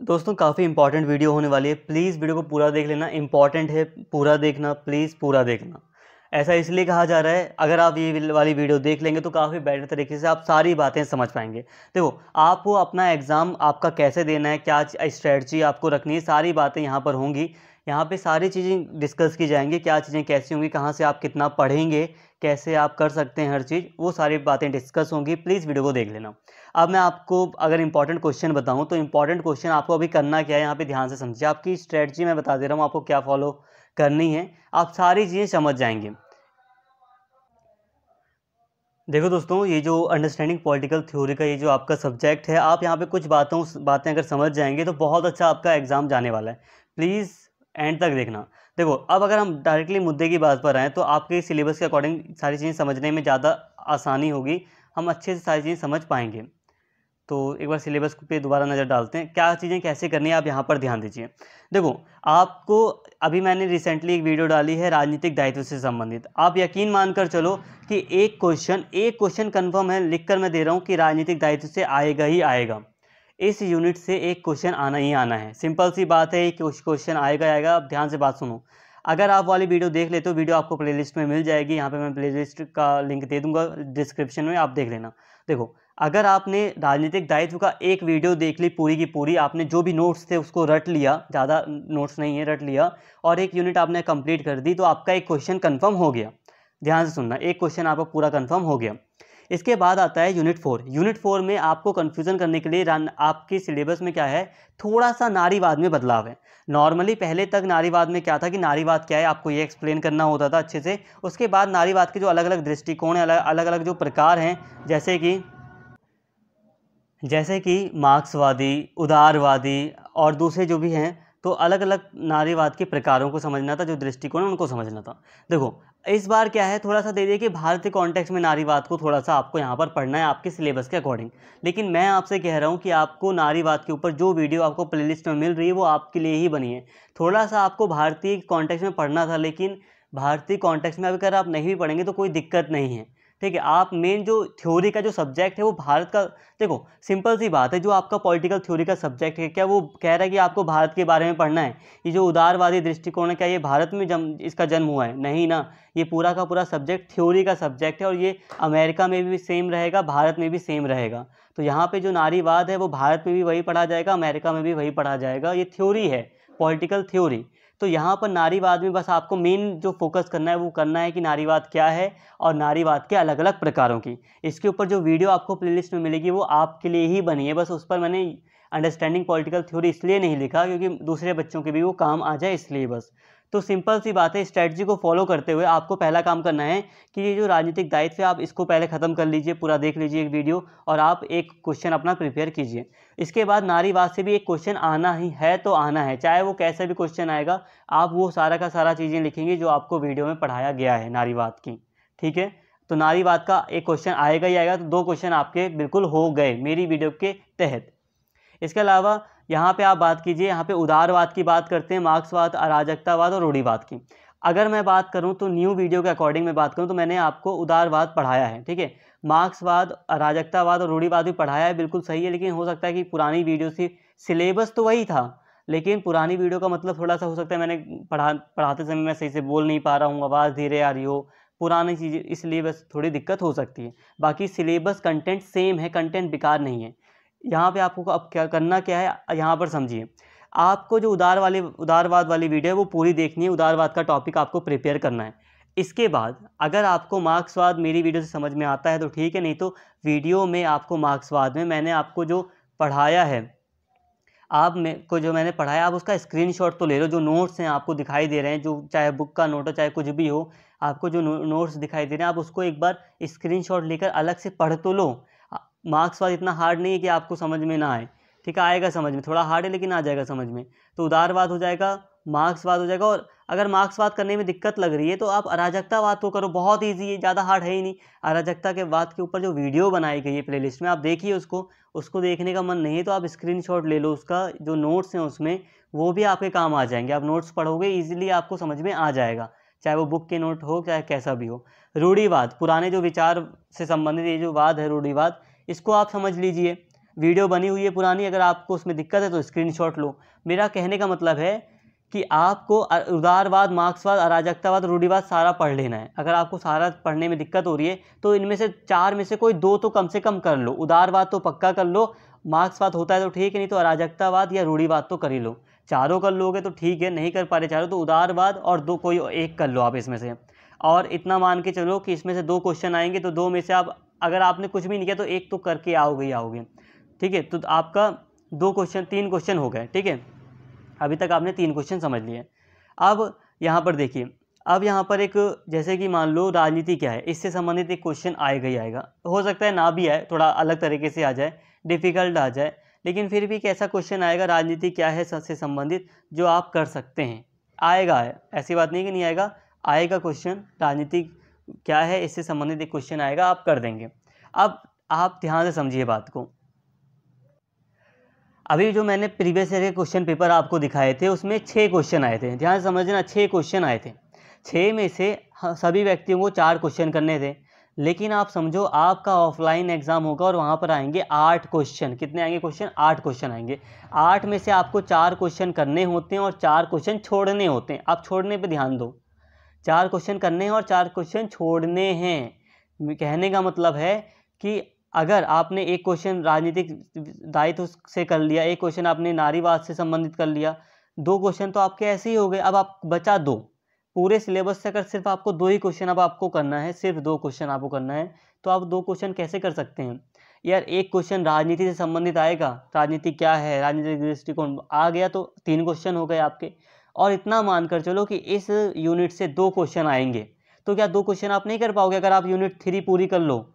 दोस्तों काफ़ी important video होने वाली है, प्लीज़ वीडियो को पूरा देख लेना। इंपॉर्टेंट है, पूरा देखना, प्लीज़ पूरा देखना। ऐसा इसलिए कहा जा रहा है, अगर आप ये वाली वीडियो देख लेंगे तो काफ़ी बेटर तरीके से आप सारी बातें समझ पाएंगे। देखो, आपको अपना एग्ज़ाम आपका कैसे देना है, क्या स्ट्रेटजी आपको रखनी है, सारी बातें यहाँ पर होंगी। यहाँ पे सारी चीज़ें डिस्कस की जाएंगी, क्या चीज़ें कैसी होंगी, कहाँ से आप कितना पढ़ेंगे, कैसे आप कर सकते हैं हर चीज़, वो सारी बातें डिस्कस होंगी। प्लीज़ वीडियो को देख लेना। अब मैं आपको अगर इंपॉर्टेंट क्वेश्चन बताऊं तो इंपॉर्टेंट क्वेश्चन आपको अभी करना क्या है, यहाँ पे ध्यान से समझिए। आपकी स्ट्रेटजी मैं बता दे रहा हूँ आपको क्या फॉलो करनी है, आप सारी चीज़ें समझ जाएंगे। देखो दोस्तों, ये जो अंडरस्टैंडिंग पॉलिटिकल थ्योरी का ये जो आपका सब्जेक्ट है, आप यहाँ पे कुछ बातें अगर समझ जाएंगे तो बहुत अच्छा आपका एग्ज़ाम जाने वाला है। प्लीज़ एंड तक देखना। देखो, अब अगर हम डायरेक्टली मुद्दे की बात पर आएँ तो आपके सिलेबस के अकॉर्डिंग सारी चीज़ें समझने में ज़्यादा आसानी होगी, हम अच्छे से सारी चीज़ें समझ पाएंगे। तो एक बार सिलेबस पे दोबारा नज़र डालते हैं, क्या चीज़ें कैसे करनी है, आप यहाँ पर ध्यान दीजिए। देखो, आपको अभी मैंने रिसेंटली एक वीडियो डाली है राजनीतिक दायित्व से संबंधित। आप यकीन मानकर चलो कि एक क्वेश्चन कंफर्म है, लिख कर मैं दे रहा हूँ कि राजनीतिक दायित्व से आएगा ही आएगा। इस यूनिट से एक क्वेश्चन आना ही आना है, सिंपल सी बात है, एक क्वेश्चन आएगा ही आएगा। आप ध्यान से बात सुनो। अगर आप वाली वीडियो देख लेते हो, वीडियो आपको प्लेलिस्ट में मिल जाएगी, यहाँ पे मैं प्लेलिस्ट का लिंक दे दूंगा डिस्क्रिप्शन में, आप देख लेना। देखो, अगर आपने राजनीतिक दायित्व का एक वीडियो देख ली पूरी की पूरी, आपने जो भी नोट्स थे उसको रट लिया, ज़्यादा नोट्स नहीं है, रट लिया, और एक यूनिट आपने कंप्लीट कर दी, तो आपका एक क्वेश्चन कंफर्म हो गया। ध्यान से सुनना, एक क्वेश्चन आपका पूरा कंफर्म हो गया। इसके बाद आता है यूनिट 4। यूनिट 4 में आपको कन्फ्यूज़न करने के लिए आपके सिलेबस में क्या है, थोड़ा सा नारीवाद में बदलाव है। नॉर्मली पहले तक नारीवाद में क्या था कि नारीवाद क्या है आपको ये एक्सप्लेन करना होता था अच्छे से। उसके बाद नारीवाद के जो अलग अलग दृष्टिकोण हैं, अलग अलग जो प्रकार हैं, जैसे कि मार्क्सवादी, उदारवादी और दूसरे जो भी हैं, तो अलग अलग नारीवाद के प्रकारों को समझना था, जो दृष्टिकोण है उनको समझना था। देखो, इस बार क्या है, थोड़ा सा दे दिए कि भारतीय कॉन्टेक्स्ट में नारीवाद को थोड़ा सा आपको यहाँ पर पढ़ना है आपके सिलेबस के अकॉर्डिंग। लेकिन मैं आपसे कह रहा हूँ कि आपको नारीवाद के ऊपर जो वीडियो आपको प्लेलिस्ट में मिल रही है वो आपके लिए ही बनी है। थोड़ा सा आपको भारतीय कॉन्टेक्स्ट में पढ़ना था, लेकिन भारतीय कॉन्टेक्स्ट में अगर आप नहीं भी पढ़ेंगे तो कोई दिक्कत नहीं है। ठीक है, आप मेन जो थ्योरी का जो सब्जेक्ट है वो भारत का, देखो सिंपल सी बात है, जो आपका पॉलिटिकल थ्योरी का सब्जेक्ट है, क्या वो कह रहा है कि आपको भारत के बारे में पढ़ना है? ये जो उदारवादी दृष्टिकोण है, क्या ये भारत में इसका जन्म हुआ है? नहीं ना। ये पूरा का पूरा सब्जेक्ट थ्योरी का सब्जेक्ट है, और ये अमेरिका में भी सेम रहेगा, भारत में भी सेम रहेगा। तो यहाँ पे जो नारीवाद है वो भारत में भी वही पढ़ा जाएगा, अमेरिका में भी वही पढ़ा जाएगा। ये थ्योरी है, पॉलिटिकल थ्योरी। तो यहाँ पर नारीवाद में बस आपको मेन जो फोकस करना है वो करना है कि नारीवाद क्या है और नारीवाद के अलग अलग प्रकारों की। इसके ऊपर जो वीडियो आपको प्लेलिस्ट में मिलेगी वो आपके लिए ही बनी है, बस उस पर मैंने अंडरस्टैंडिंग पॉलिटिकल थ्योरी इसलिए नहीं लिखा क्योंकि दूसरे बच्चों के भी वो काम आ जाए, इसलिए बस। तो सिंपल सी बात है, स्ट्रेटजी को फॉलो करते हुए आपको पहला काम करना है कि ये जो राजनीतिक दायित्व है आप इसको पहले ख़त्म कर लीजिए, पूरा देख लीजिए एक वीडियो, और आप एक क्वेश्चन अपना प्रिपेयर कीजिए। इसके बाद नारीवाद से भी एक क्वेश्चन आना ही है, तो आना है, चाहे वो कैसे भी क्वेश्चन आएगा, आप वो सारा का सारा चीज़ें लिखेंगे जो आपको वीडियो में पढ़ाया गया है नारीवाद की। ठीक है, तो नारीवाद का एक क्वेश्चन आएगा ही आएगा, तो 2 क्वेश्चन आपके बिल्कुल हो गए मेरी वीडियो के तहत। इसके अलावा यहाँ पे आप बात कीजिए, यहाँ पे उदारवाद की बात करते हैं, मार्क्सवाद, अराजकतावाद और रूढ़िवाद की। अगर मैं बात करूँ तो न्यू वीडियो के अकॉर्डिंग मैं बात करूँ तो मैंने आपको उदारवाद पढ़ाया है, ठीक है। मार्क्सवाद, अराजकतावाद और रूढ़िवाद भी पढ़ाया है, बिल्कुल सही है। लेकिन हो सकता है कि पुरानी वीडियो से सिलेबस तो वही था, लेकिन पुरानी वीडियो का मतलब थोड़ा सा हो सकता है मैंने पढ़ाते समय मैं सही से बोल नहीं पा रहा हूँ, आवाज़ धीरे आ रही हो, पुरानी चीज़ें, इसलिए बस थोड़ी दिक्कत हो सकती है। बाकी सिलेबस कंटेंट सेम है, कंटेंट बेकार नहीं है। यहाँ पे आपको अब क्या करना क्या है, यहाँ पर समझिए। आपको जो उदारवाद वाली वीडियो है वो पूरी देखनी है, उदारवाद का टॉपिक आपको प्रिपेयर करना है। इसके बाद अगर आपको मार्क्सवाद मेरी वीडियो से समझ में आता है तो ठीक है, नहीं तो वीडियो में आपको मार्क्सवाद में मैंने आपको जो पढ़ाया है, आप मेरे को जो मैंने पढ़ाया आप उसका स्क्रीनशॉट तो ले लो। जो नोट्स हैं आपको दिखाई दे रहे हैं, जो चाहे बुक का नोट हो चाहे कुछ भी हो, आपको जो नोट्स दिखाई दे रहे हैं आप उसको एक बार स्क्रीनशॉट लेकर अलग से पढ़ तो लो। मार्क्सवाद इतना हार्ड नहीं है कि आपको समझ में ना आए, ठीक है, आएगा समझ में, थोड़ा हार्ड है लेकिन आ जाएगा समझ में। तो उदारवाद हो जाएगा, मार्क्सवाद हो जाएगा, और अगर मार्क्सवाद करने में दिक्कत लग रही है तो आप अराजकतावाद तो करो, बहुत ईजी है, ज़्यादा हार्ड है ही नहीं। अराजकता के बाद के ऊपर जो वीडियो बनाई गई है प्लेलिस्ट में, आप देखिए उसको देखने का मन नहीं है तो आप स्क्रीनशॉट ले लो, उसका जो नोट्स हैं उसमें वो भी आपके काम आ जाएंगे। आप नोट्स पढ़ोगे ईजिली, आपको समझ में आ जाएगा, चाहे वो बुक के नोट हो चाहे कैसा भी हो। रूढ़िवाद, पुराने जो विचार से संबंधित ये जो वाद है रूढ़िवाद, इसको आप समझ लीजिए। वीडियो बनी हुई है पुरानी, अगर आपको उसमें दिक्कत है तो स्क्रीनशॉट लो। मेरा कहने का मतलब है कि आपको उदारवाद, मार्क्सवाद, अराजकतावाद, रूढ़िवाद सारा पढ़ लेना है। अगर आपको सारा पढ़ने में दिक्कत हो रही है तो इनमें से 4 में से कोई 2 तो कम से कम कर लो। उदारवाद तो पक्का कर लो, मार्क्सवाद होता है तो ठीक है, नहीं तो अराजकतावाद या रूढ़िवाद तो कर ही लो। चारों कर लोगे तो ठीक है, नहीं कर पा रहे चारों तो उदारवाद और 2 कोई एक कर लो आप इसमें से। और इतना मान के चलो कि इसमें से 2 क्वेश्चन आएंगे तो 2 में से आप, अगर आपने कुछ भी नहीं किया तो एक तो करके आओगे ही आओगे। ठीक है, तो आपका 2 क्वेश्चन 3 क्वेश्चन हो गए। ठीक है, अभी तक आपने 3 क्वेश्चन समझ लिए। अब यहाँ पर देखिए, अब यहाँ पर एक, जैसे कि मान लो राजनीति क्या है, इससे संबंधित एक क्वेश्चन आएगा ही आएगा। हो सकता है ना भी आए, थोड़ा अलग तरीके से आ जाए, डिफ़िकल्ट आ जाए, लेकिन फिर भी कैसा क्वेश्चन आएगा राजनीति क्या है से संबंधित, जो आप कर सकते हैं। आएगा, ऐसी बात नहीं कि नहीं आएगा, आएगा क्वेश्चन। राजनीति क्या है इससे संबंधित एक क्वेश्चन आएगा, आप कर देंगे। अब आप ध्यान से समझिए बात को। अभी जो मैंने प्रीवियस ईयर के क्वेश्चन पेपर आपको दिखाए थे उसमें 6 क्वेश्चन आए थे, ध्यान से समझना, 6 क्वेश्चन आए थे। 6 में से सभी व्यक्तियों को 4 क्वेश्चन करने थे, लेकिन आप समझो आपका ऑफलाइन एग्जाम होगा और वहाँ पर आएंगे 8 क्वेश्चन। कितने आएंगे क्वेश्चन? 8 क्वेश्चन आएंगे। 8 में से आपको 4 क्वेश्चन करने होते हैं और 4 क्वेश्चन छोड़ने होते हैं। आप छोड़ने पर ध्यान दो, 4 क्वेश्चन करने हैं और 4 क्वेश्चन छोड़ने हैं। कहने का मतलब है कि अगर आपने एक क्वेश्चन राजनीतिक दायित्व से कर लिया, एक क्वेश्चन आपने नारीवाद से संबंधित कर लिया, 2 क्वेश्चन तो आपके ऐसे ही हो गए। अब आप बचा 2, पूरे सिलेबस से अगर सिर्फ आपको 2 ही क्वेश्चन अब आपको करना है, सिर्फ 2 क्वेश्चन आपको करना है, तो आप 2 क्वेश्चन कैसे कर सकते हैं यार? एक क्वेश्चन राजनीति से संबंधित आएगा, राजनीति क्या है, राजनीतिक दृष्टिकोण आ गया तो 3 क्वेश्चन हो गए आपके। और इतना मानकर चलो कि इस यूनिट से 2 क्वेश्चन आएंगे, तो क्या 2 क्वेश्चन आप नहीं कर पाओगे? अगर आप यूनिट 3 पूरी कर लो,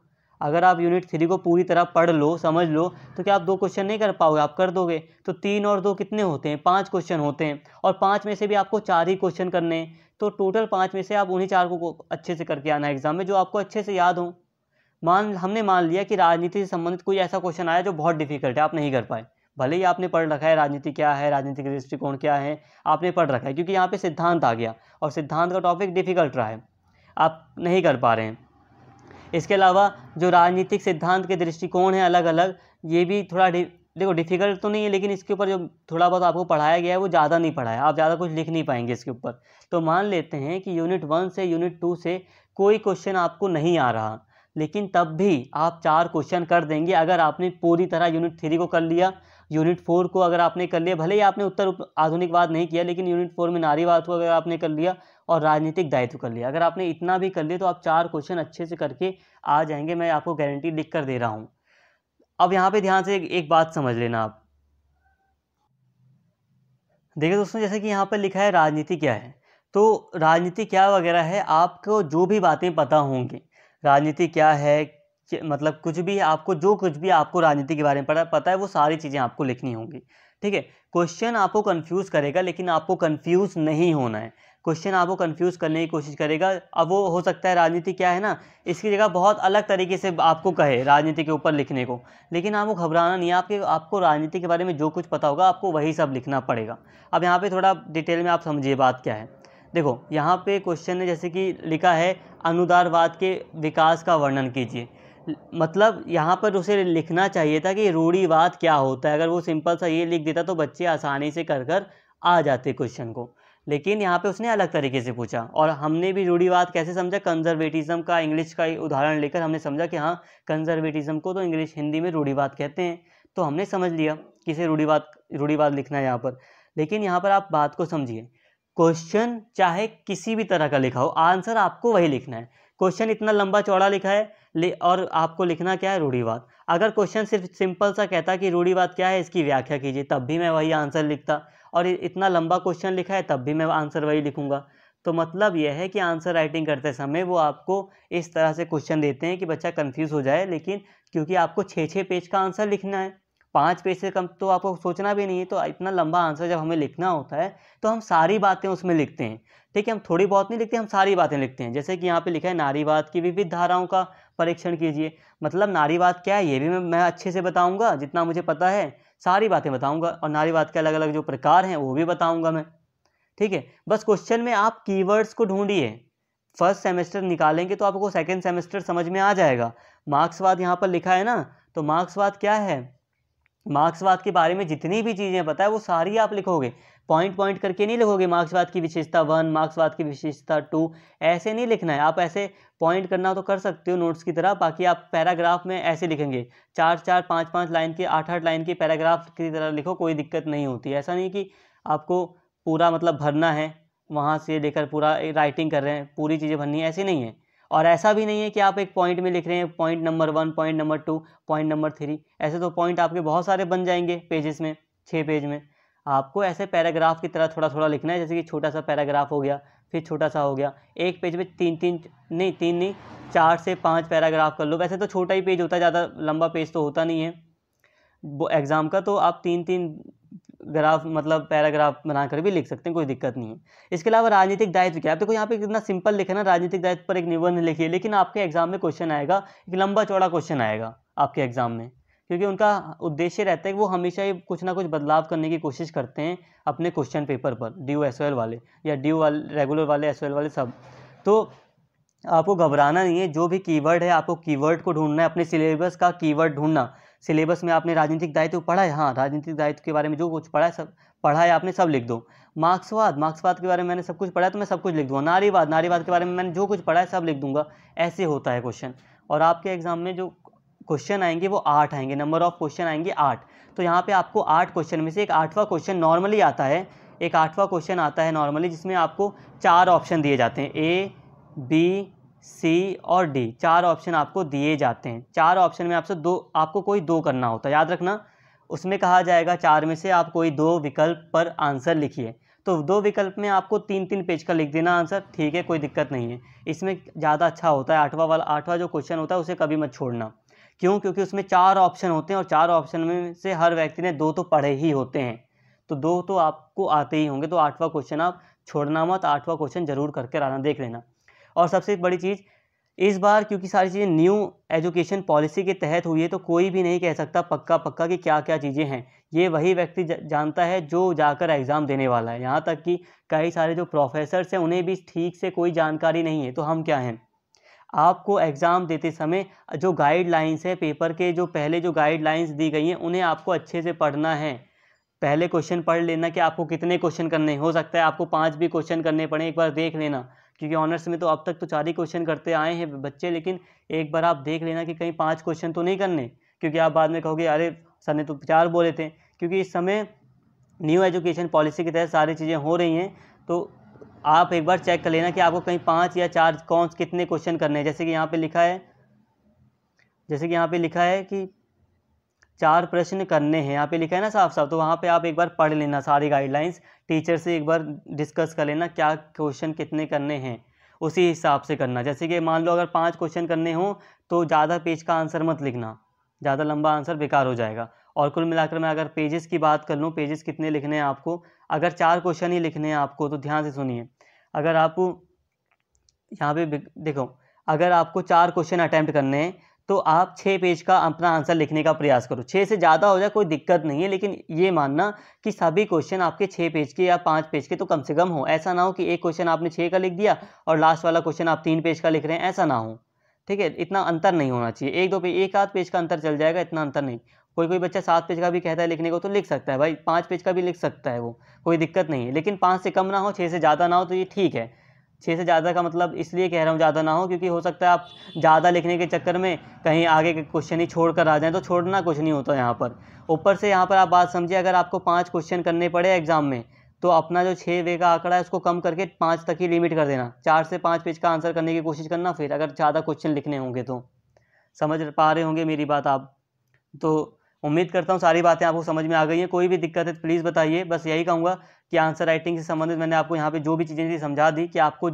अगर आप यूनिट 3 को पूरी तरह पढ़ लो, समझ लो, तो क्या आप 2 क्वेश्चन नहीं कर पाओगे? आप कर दोगे। तो 3 और 2 कितने होते हैं? 5 क्वेश्चन होते हैं, और 5 में से भी आपको 4 ही क्वेश्चन करने हैं। तो टोटल 5 में से आप उन्हीं 4 को अच्छे से करके आना है एग्जाम में, जो आपको अच्छे से याद हो। हमने मान लिया कि राजनीति से संबंधित कोई ऐसा क्वेश्चन आया जो बहुत डिफिकल्ट है, आप नहीं कर पाए। भले ही आपने पढ़ रखा है राजनीति क्या है, राजनीतिक दृष्टिकोण क्या है, आपने पढ़ रखा है, क्योंकि यहाँ पे सिद्धांत आ गया और सिद्धांत का टॉपिक डिफिकल्ट रहा है, आप नहीं कर पा रहे हैं। इसके अलावा जो राजनीतिक सिद्धांत के दृष्टिकोण हैं अलग अलग, ये भी थोड़ा देखो डिफिकल्ट तो नहीं है, लेकिन इसके ऊपर जो थोड़ा बहुत आपको पढ़ाया गया है वो ज़्यादा नहीं पढ़ाया, आप ज़्यादा कुछ लिख नहीं पाएंगे इसके ऊपर। तो मान लेते हैं कि यूनिट 1 से यूनिट 2 से कोई क्वेश्चन आपको नहीं आ रहा, लेकिन तब भी आप 4 क्वेश्चन कर देंगे अगर आपने पूरी तरह यूनिट 3 को कर लिया। यूनिट 4 को अगर आपने कर लिया, भले ही आपने उत्तर आधुनिकवाद नहीं किया, लेकिन यूनिट 4 में नारीवाद को अगर आपने कर लिया और राजनीतिक दायित्व कर लिया, अगर आपने इतना भी कर लिया तो आप 4 क्वेश्चन अच्छे से करके आ जाएंगे। मैं आपको गारंटी लिख कर दे रहा हूँ। अब यहाँ पे ध्यान से एक बात समझ लेना आप। देखिए दोस्तों, जैसे कि यहाँ पर लिखा है राजनीति क्या है, तो राजनीति क्या वगैरह है, आपको जो भी बातें पता होंगी, राजनीति क्या है, मतलब कुछ भी आपको, जो कुछ भी आपको राजनीति के बारे में पता है, वो सारी चीज़ें आपको लिखनी होंगी। ठीक है, क्वेश्चन आपको कंफ्यूज करेगा, लेकिन आपको कंफ्यूज नहीं होना है। क्वेश्चन आपको कंफ्यूज करने की कोशिश करेगा। अब वो हो सकता है राजनीति क्या है ना, इसकी जगह बहुत अलग तरीके से आपको कहे राजनीति के ऊपर लिखने को, लेकिन आपको घबराना नहीं है। आपको राजनीति के बारे में जो कुछ पता होगा आपको वही सब लिखना पड़ेगा। अब यहाँ पे थोड़ा डिटेल में आप समझिए बात क्या है। देखो यहाँ पे क्वेश्चन है, जैसे कि लिखा है अनुदारवाद के विकास का वर्णन कीजिए। मतलब यहाँ पर उसे लिखना चाहिए था कि रूढ़िवाद क्या होता है। अगर वो सिंपल सा ये लिख देता तो बच्चे आसानी से कर आ जाते क्वेश्चन को, लेकिन यहाँ पे उसने अलग तरीके से पूछा। और हमने भी रूढ़िवाद कैसे समझा, कंजर्वेटिज्म का इंग्लिश का उदाहरण लेकर हमने समझा कि हाँ, कंजर्वेटिज्म को तो इंग्लिश हिंदी में रूढ़िवाद कहते हैं, तो हमने समझ लिया कि इसे रूढ़िवाद लिखना है यहाँ पर। लेकिन यहाँ पर आप बात को समझिए, क्वेश्चन चाहे किसी भी तरह का लिखा हो, आंसर आपको वही लिखना है। क्वेश्चन इतना लंबा चौड़ा लिखा है और आपको लिखना क्या है, रूढ़िवाद। अगर क्वेश्चन सिर्फ सिंपल सा कहता कि रूढ़िवाद क्या है, इसकी व्याख्या कीजिए, तब भी मैं वही आंसर लिखता। और इतना लंबा क्वेश्चन लिखा है तब भी मैं आंसर वही लिखूंगा। तो मतलब यह है कि आंसर राइटिंग करते समय वो आपको इस तरह से क्वेश्चन देते हैं कि बच्चा कंफ्यूज हो जाए, लेकिन क्योंकि आपको 6 पेज का आंसर लिखना है, 5 पेज से कम तो आपको सोचना भी नहीं है, तो इतना लंबा आंसर जब हमें लिखना होता है तो हम सारी बातें उसमें लिखते हैं। ठीक है, हम थोड़ी बहुत नहीं लिखते, हम सारी बातें लिखते हैं। जैसे कि यहाँ पे लिखा है नारीवाद की विविध धाराओं का परीक्षण कीजिए। मतलब नारीवाद क्या है ये भी मैं अच्छे से बताऊंगा, जितना मुझे पता है सारी बातें बताऊंगा, और नारीवाद के अलग अलग जो प्रकार हैं वो भी बताऊंगा मैं। ठीक है, बस क्वेश्चन में आप कीवर्ड्स को ढूंढिए। फर्स्ट सेमेस्टर निकालेंगे तो आपको सेकंड सेमेस्टर समझ में आ जाएगा। मार्क्सवाद यहाँ पर लिखा है ना, तो मार्क्सवाद क्या है, मार्क्सवाद के बारे में जितनी भी चीज़ें पता है वो सारी आप लिखोगे, पॉइंट पॉइंट करके नहीं लिखोगे। मार्क्सवाद की विशेषता 1, मार्क्सवाद की विशेषता 2, ऐसे नहीं लिखना है। आप ऐसे पॉइंट करना तो कर सकते हो नोट्स की तरह, बाकी आप पैराग्राफ में ऐसे लिखेंगे, 4-4, 5-5 लाइन के, 8-8 लाइन के पैराग्राफ की तरह लिखो, कोई दिक्कत नहीं होती। ऐसा नहीं कि आपको पूरा मतलब भरना है, वहाँ से लेकर पूरा राइटिंग कर रहे हैं, पूरी चीज़ें भरनी है, ऐसे नहीं है। और ऐसा भी नहीं है कि आप एक पॉइंट में लिख रहे हैं, point number 1, point number 2, point number 3, ऐसे तो पॉइंट आपके बहुत सारे बन जाएंगे पेजेस में, 6 पेज में। आपको ऐसे पैराग्राफ की तरह थोड़ा थोड़ा लिखना है, जैसे कि छोटा सा पैराग्राफ हो गया, फिर छोटा सा हो गया, एक पेज में 3 नहीं 4 से 5 पैराग्राफ कर लो। वैसे तो छोटा ही पेज होता है, ज़्यादा लंबा पेज तो होता नहीं है वो एग्ज़ाम का, तो आप 3-3 ग्राफ मतलब पैराग्राफ बनाकर भी लिख सकते हैं, कोई दिक्कत नहीं है। इसके अलावा राजनीतिक दायित्व क्या है, देखो यहाँ पे कितना सिंपल लिखा है ना, राजनीतिक दायित्व पर एक निबंध लिखिए, लेकिन आपके एग्जाम में क्वेश्चन आएगा, एक लंबा चौड़ा क्वेश्चन आएगा आपके एग्जाम में, क्योंकि उनका उद्देश्य रहता है कि वो हमेशा ही कुछ ना कुछ बदलाव करने की कोशिश करते हैं अपने क्वेश्चन पेपर पर, ड्यू एसओएल वाले या ड्यू वाले, रेगुलर वाले, एसओएल वाले सब। तो आपको घबराना नहीं है, जो भी कीवर्ड है आपको कीवर्ड को ढूंढना है, अपने सिलेबस का कीवर्ड ढूंढना। सिलेबस में आपने राजनीतिक दायित्व पढ़ा है, हाँ राजनीतिक दायित्व के बारे में जो कुछ पढ़ा है सब पढ़ा है आपने, सब लिख दो। मार्क्सवाद के बारे में मैंने सब कुछ पढ़ा है तो मैं सब कुछ लिख दूंगा। नारीवाद के बारे में मैंने जो कुछ पढ़ा है सब लिख दूंगा। ऐसे होता है क्वेश्चन। और आपके एग्जाम में जो क्वेश्चन आएंगे वो 8 आएंगे, नंबर ऑफ क्वेश्चन आएंगे 8। तो यहाँ पे आपको 8 क्वेश्चन में से एक 8वां क्वेश्चन नॉर्मली आता है, एक 8वां क्वेश्चन आता है नॉर्मली, जिसमें आपको 4 ऑप्शन दिए जाते हैं, A, B, C और D, 4 ऑप्शन आपको दिए जाते हैं। 4 ऑप्शन में आपको कोई 2 करना होता है, याद रखना। उसमें कहा जाएगा 4 में से आप कोई 2 विकल्प पर आंसर लिखिए। तो 2 विकल्प में आपको 3-3 पेज का लिख देना आंसर, ठीक है, कोई दिक्कत नहीं है। इसमें ज़्यादा अच्छा होता है 8वां जो क्वेश्चन होता है उसे कभी मत छोड़ना। क्यों? क्योंकि उसमें 4 ऑप्शन होते हैं और 4 ऑप्शन में से हर व्यक्ति ने 2 तो पढ़े ही होते हैं, तो 2 तो आपको आते ही होंगे। तो 8वां क्वेश्चन आप छोड़ना मत, 8वां क्वेश्चन जरूर करके आना, देख लेना। और सबसे बड़ी चीज़, इस बार क्योंकि सारी चीज़ें न्यू एजुकेशन पॉलिसी के तहत हुई है, तो कोई भी नहीं कह सकता पक्का कि क्या क्या चीज़ें हैं। ये वही व्यक्ति जानता है जो जाकर एग्ज़ाम देने वाला है। यहाँ तक कि कई सारे जो प्रोफेसर्स हैं उन्हें भी ठीक से कोई जानकारी नहीं है, तो हम क्या हैं। आपको एग्ज़ाम देते समय जो गाइडलाइंस है पेपर के, जो पहले जो गाइडलाइंस दी गई हैं उन्हें आपको अच्छे से पढ़ना है। पहले क्वेश्चन पढ़ लेना कि आपको कितने क्वेश्चन करने, हो सकता है आपको 5 भी क्वेश्चन करने पड़े, एक बार देख लेना। क्योंकि ऑनर्स में तो अब तक तो 4 ही क्वेश्चन करते आए हैं बच्चे, लेकिन एक बार आप देख लेना कि कहीं 5 क्वेश्चन तो नहीं करने, क्योंकि आप बाद में कहोगे अरे सर ने तो 4 बोले थे। क्योंकि इस समय न्यू एजुकेशन पॉलिसी के तहत सारी चीज़ें हो रही हैं, तो आप एक बार चेक कर लेना कि आपको कहीं 5 या 4 कितने क्वेश्चन करने हैं। जैसे कि यहाँ पे लिखा है कि 4 प्रश्न करने हैं, यहाँ पे लिखा है ना साफ साफ, तो वहाँ पे आप एक बार पढ़ लेना सारी गाइडलाइंस, टीचर से एक बार डिस्कस कर लेना क्या क्वेश्चन कितने करने हैं, उसी हिसाब से करना। जैसे कि मान लो अगर 5 क्वेश्चन करने हो तो ज़्यादा पेज का आंसर मत लिखना, ज़्यादा लंबा आंसर बेकार हो जाएगा। और कुल मिलाकर मैं अगर पेजेस की बात कर लूँ, पेजेस कितने लिखने हैं आपको, अगर 4 क्वेश्चन ही लिखने हैं आपको, तो ध्यान से सुनिए। अगर आप यहाँ पे देखो, अगर आपको 4 क्वेश्चन अटैम्प्ट करने हैं तो आप 6 पेज का अपना आंसर लिखने का प्रयास करो। 6 से ज़्यादा हो जाए कोई दिक्कत नहीं है, लेकिन ये मानना कि सभी क्वेश्चन आपके 6 पेज के या 5 पेज के तो कम से कम हो। ऐसा ना हो कि एक क्वेश्चन आपने 6 का लिख दिया और लास्ट वाला क्वेश्चन आप 3 पेज का लिख रहे हैं, ऐसा ना हो, ठीक है। इतना अंतर नहीं होना चाहिए, एक आध पेज का अंतर चल जाएगा, इतना अंतर नहीं। कोई बच्चा 7 पेज का भी कहता है लिखने को तो लिख सकता है भाई, 5 पेज का भी लिख सकता है वो, कोई दिक्कत नहीं है। लेकिन 5 से कम ना हो, 6 से ज़्यादा ना हो, तो ये ठीक है। 6 से ज़्यादा का मतलब इसलिए कह रहा हूँ ज़्यादा ना हो, क्योंकि हो सकता है आप ज़्यादा लिखने के चक्कर में कहीं आगे के क्वेश्चन ही छोड़ कर आ जाएँ, तो छोड़ना कुछ नहीं होता यहाँ पर। ऊपर से यहाँ पर आप बात समझिए, अगर आपको 5 क्वेश्चन करने पड़े एग्जाम में, तो अपना जो 6 वे का आंकड़ा है उसको कम करके 5 तक ही लिमिट कर देना। 4 से 5 पेज का आंसर करने की कोशिश करना, फिर अगर ज़्यादा क्वेश्चन लिखने होंगे तो। समझ पा रहे होंगे मेरी बात आप? तो उम्मीद करता हूँ सारी बातें आपको समझ में आ गई हैं। कोई भी दिक्कत है तो प्लीज़ बताइए। बस यही कहूँगा कि आंसर राइटिंग से संबंधित मैंने आपको यहाँ पे जो भी चीज़ें थी समझा दी, कि आपको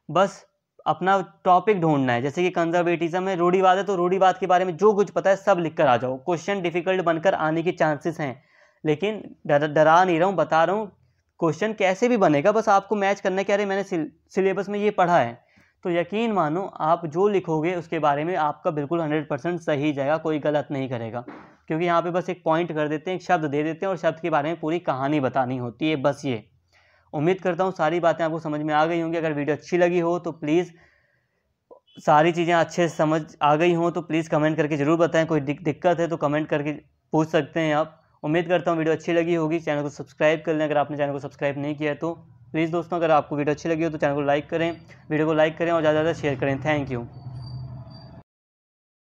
बस अपना टॉपिक ढूंढना है। जैसे कि कंजर्वेटिज्म है, रूढ़िवाद है, तो रूढ़िवाद के बारे में जो कुछ पता है सब लिख कर आ जाओ। क्वेश्चन डिफिकल्ट बनकर आने के चांसेस हैं, लेकिन डरा नहीं रहा हूँ, बता रहा हूँ क्वेश्चन कैसे भी बनेगा, बस आपको मैच करना है कि अरे मैंने सिलेबस में ये पढ़ा है। तो यकीन मानो आप जो लिखोगे उसके बारे में आपका बिल्कुल 100% सही जाएगा, कोई गलत नहीं करेगा। क्योंकि यहाँ पे बस एक पॉइंट कर देते हैं, एक शब्द दे देते हैं और शब्द के बारे में पूरी कहानी बतानी होती है, बस ये। उम्मीद करता हूँ सारी बातें आपको समझ में आ गई होंगी। अगर वीडियो अच्छी लगी हो तो प्लीज़, सारी चीज़ें अच्छे से समझ आ गई हों तो प्लीज़ कमेंट करके ज़रूर बताएं। कोई दिक्कत है तो कमेंट करके पूछ सकते हैं आप। उम्मीद करता हूँ वीडियो अच्छी लगी होगी। चैनल को सब्सक्राइब कर लें अगर आपने चैनल को सब्सक्राइब नहीं किया है तो। प्लीज़ दोस्तों, अगर आपको वीडियो अच्छी लगी हो तो चैनल को लाइक करें, वीडियो को लाइक करें और ज़्यादा से ज़्यादा शेयर करें। Thank you.